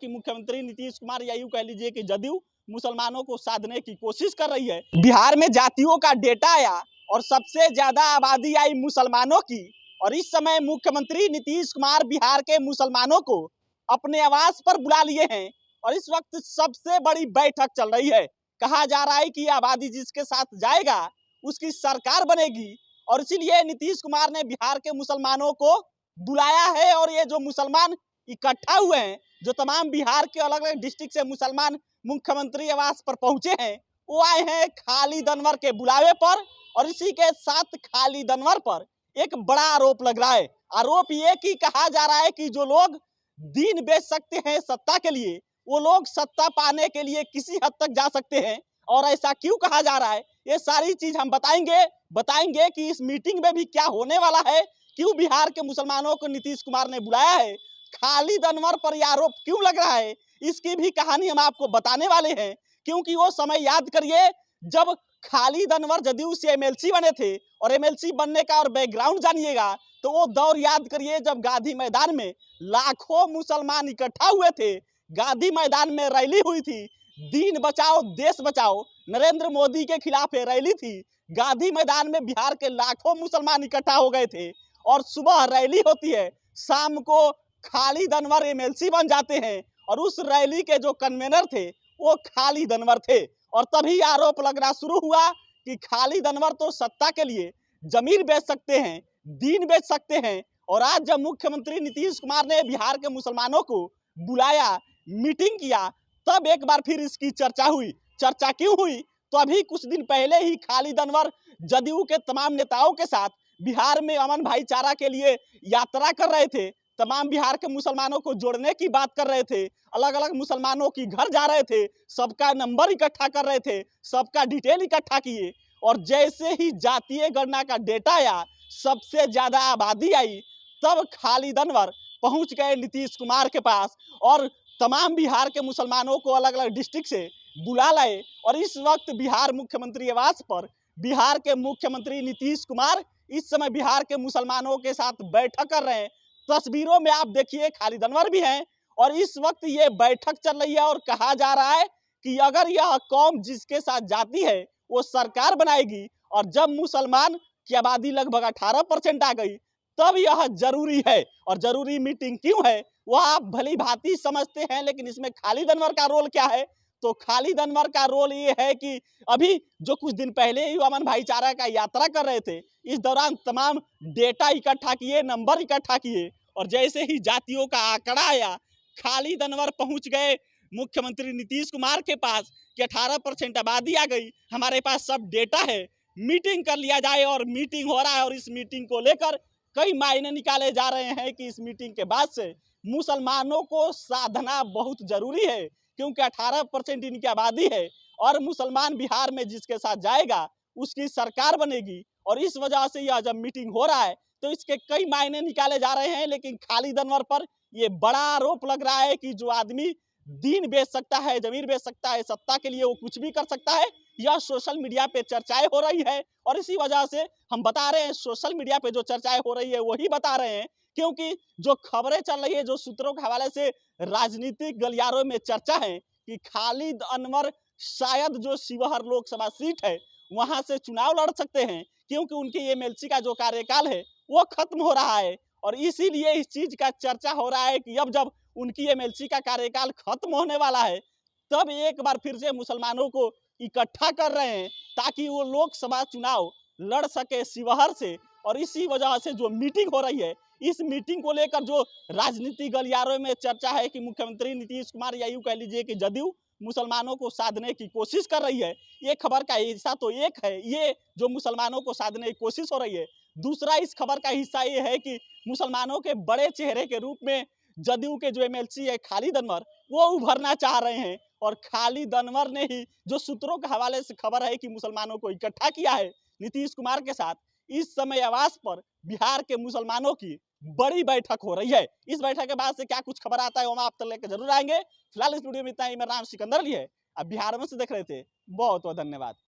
कि मुख्यमंत्री नीतीश कुमार या यूं कह लीजिए कि जदयू मुसलमानों को साधने की कोशिश कर रही है। बिहार में जातियों का डेटा आया और सबसे ज्यादा आबादी आई मुसलमानों की, और इस समय मुख्यमंत्री नीतीश कुमार बिहार के मुसलमानों को अपने आवास पर बुला लिए हैं और इस वक्त सबसे बड़ी बैठक चल रही है। कहा जा रहा है कि आबादी जिसके साथ जाएगा उसकी सरकार बनेगी, और इसीलिए नीतीश कुमार ने बिहार के मुसलमानों को बुलाया है। और ये जो मुसलमान इकट्ठा हुए हैं, जो तमाम बिहार के अलग अलग डिस्ट्रिक्ट से मुसलमान मुख्यमंत्री आवास पर पहुंचे हैं, वो आए हैं खालिद अनवर के बुलावे पर। और इसी के साथ खालिद अनवर पर एक बड़ा आरोप लग रहा है। आरोप ये कि कहा जा रहा है कि जो लोग दीन बेच सकते हैं सत्ता के लिए, वो लोग सत्ता पाने के लिए किसी हद तक जा सकते हैं। और ऐसा क्यों कहा जा रहा है, ये सारी चीज हम बताएंगे कि इस मीटिंग में भी क्या होने वाला है, क्यों बिहार के मुसलमानों को नीतीश कुमार ने बुलाया है, खालिद अनवर पर यह आरोप क्यों लग रहा है, इसकी भी कहानी हम आपको बताने वाले हैं। क्योंकि वो समय याद करिए जब खालिद अनवर जदयू से एमएलसी बने थे, और एमएलसी बनने का और बैकग्राउंड जानिएगा तो वो दौर याद करिए जब गांधी मैदान में लाखों मुसलमान इकट्ठा हुए थे। गांधी मैदान में रैली हुई थी, दीन बचाओ देश बचाओ, नरेंद्र मोदी के खिलाफ रैली थी। गांधी मैदान में बिहार के लाखों मुसलमान इकट्ठा हो गए थे, और सुबह रैली होती है, शाम को खालिद अनवर एमएलसी बन जाते हैं, और उस रैली के जो कन्वेनर थे वो खालिद अनवर थे। और तभी आरोप लगना शुरू हुआ कि खालिद अनवर तो सत्ता के लिए जमीन बेच सकते हैं, दीन बेच सकते हैं। और आज जब मुख्यमंत्री नीतीश कुमार ने बिहार के मुसलमानों को बुलाया, मीटिंग किया, तब एक बार फिर इसकी चर्चा हुई। चर्चा क्यों हुई, तो अभी कुछ दिन पहले ही खालिद अनवर जदयू के तमाम नेताओं के साथ बिहार में अमन भाईचारा के लिए यात्रा कर रहे थे, तमाम बिहार के मुसलमानों को जोड़ने की बात कर रहे थे, अलग अलग मुसलमानों की घर जा रहे थे, सबका नंबर इकट्ठा कर रहे थे, सबका डिटेल इकट्ठा किए। और जैसे ही जातीय गणना का डेटा आया, सबसे ज्यादा आबादी आई, तब खालिद अनवर पहुंच गए नीतीश कुमार के पास और तमाम बिहार के मुसलमानों को अलग अलग डिस्ट्रिक्ट से बुला लाए। और इस वक्त बिहार मुख्यमंत्री आवास पर बिहार के मुख्यमंत्री नीतीश कुमार इस समय बिहार के मुसलमानों के साथ बैठक कर रहे हैं। तस्वीरों में आप देखिए खालिद अनवर भी हैं, और इस वक्त ये बैठक चल रही है। और कहा जा रहा है कि अगर यह कौम जिसके साथ जाती है वो सरकार बनाएगी, और जब मुसलमान की आबादी लगभग 18% आ गई, तब यह जरूरी है। और जरूरी मीटिंग क्यों है वह आप भली भांति समझते हैं, लेकिन इसमें खालिद अनवर का रोल क्या है। तो खालिद अनवर का रोल ये है कि अभी जो कुछ दिन पहले ही अमन भाईचारा का यात्रा कर रहे थे, इस दौरान तमाम डेटा इकट्ठा किए, नंबर इकट्ठा किए, और जैसे ही जातियों का आंकड़ा आया, खालिद अनवर पहुंच गए मुख्यमंत्री नीतीश कुमार के पास कि 18% आबादी आ गई, हमारे पास सब डेटा है, मीटिंग कर लिया जाए। और मीटिंग हो रहा है, और इस मीटिंग को लेकर कई मायने निकाले जा रहे हैं कि इस मीटिंग के बाद से मुसलमानों को साधना बहुत जरूरी है, क्योंकि 18% इनकी आबादी है, और मुसलमान बिहार में जिसके साथ जाएगा उसकी सरकार बनेगी। और इस वजह से यह जब मीटिंग हो रहा है तो इसके कई मायने निकाले जा रहे हैं। लेकिन खालिद अनवर पर यह बड़ा आरोप लग रहा है कि जो आदमी दीन बेच सकता है, जमीन बेच सकता है सत्ता के लिए, वो कुछ भी कर सकता है। यह सोशल मीडिया पे चर्चाएं हो रही है, और इसी वजह से हम बता रहे हैं, सोशल मीडिया पे जो चर्चाएं हो रही है वही बता रहे हैं, क्योंकि जो खबरें चल रही है, जो सूत्रों के हवाले से राजनीतिक गलियारों में चर्चा है कि खालिद अनवर शायद जो शिवहर लोकसभा सीट है वहां से चुनाव लड़ सकते हैं, क्योंकि उनके एमएलसी का जो कार्यकाल है वो खत्म हो रहा है। और इसीलिए इस चीज का चर्चा हो रहा है कि अब जब उनकी एमएलसी का कार्यकाल खत्म होने वाला है, तब एक बार फिर से मुसलमानों को इकट्ठा कर रहे हैं ताकि वो लोकसभा चुनाव लड़ सके शिवहर से। और इसी वजह से जो मीटिंग हो रही है, इस मीटिंग को लेकर जो राजनीतिक गलियारों में चर्चा है कि मुख्यमंत्री नीतीश कुमार या यूं कह लीजिए कि जदयू मुसलमानों को साधने की कोशिश कर रही है। ये खबर का हिस्सा तो एक है, ये जो मुसलमानों को साधने की कोशिश हो रही है। दूसरा इस खबर का हिस्सा ये है कि मुसलमानों के बड़े चेहरे के रूप में जदयू के जो एमएलसी है खालिद अनवर, वो उभरना चाह रहे हैं। और खालिद अनवर ने ही, जो सूत्रों के हवाले से खबर है कि मुसलमानों को इकट्ठा किया है नीतीश कुमार के साथ, इस समय आवास पर बिहार के मुसलमानों की बड़ी बैठक हो रही है। इस बैठक के बाद से क्या कुछ खबर आता है वो हम आप तक लेकर जरूर आएंगे। फिलहाल इस वीडियो में इतना ही। मेरा नाम सिकंदर अली है, अब बिहार में से देख रहे थे। बहुत बहुत धन्यवाद।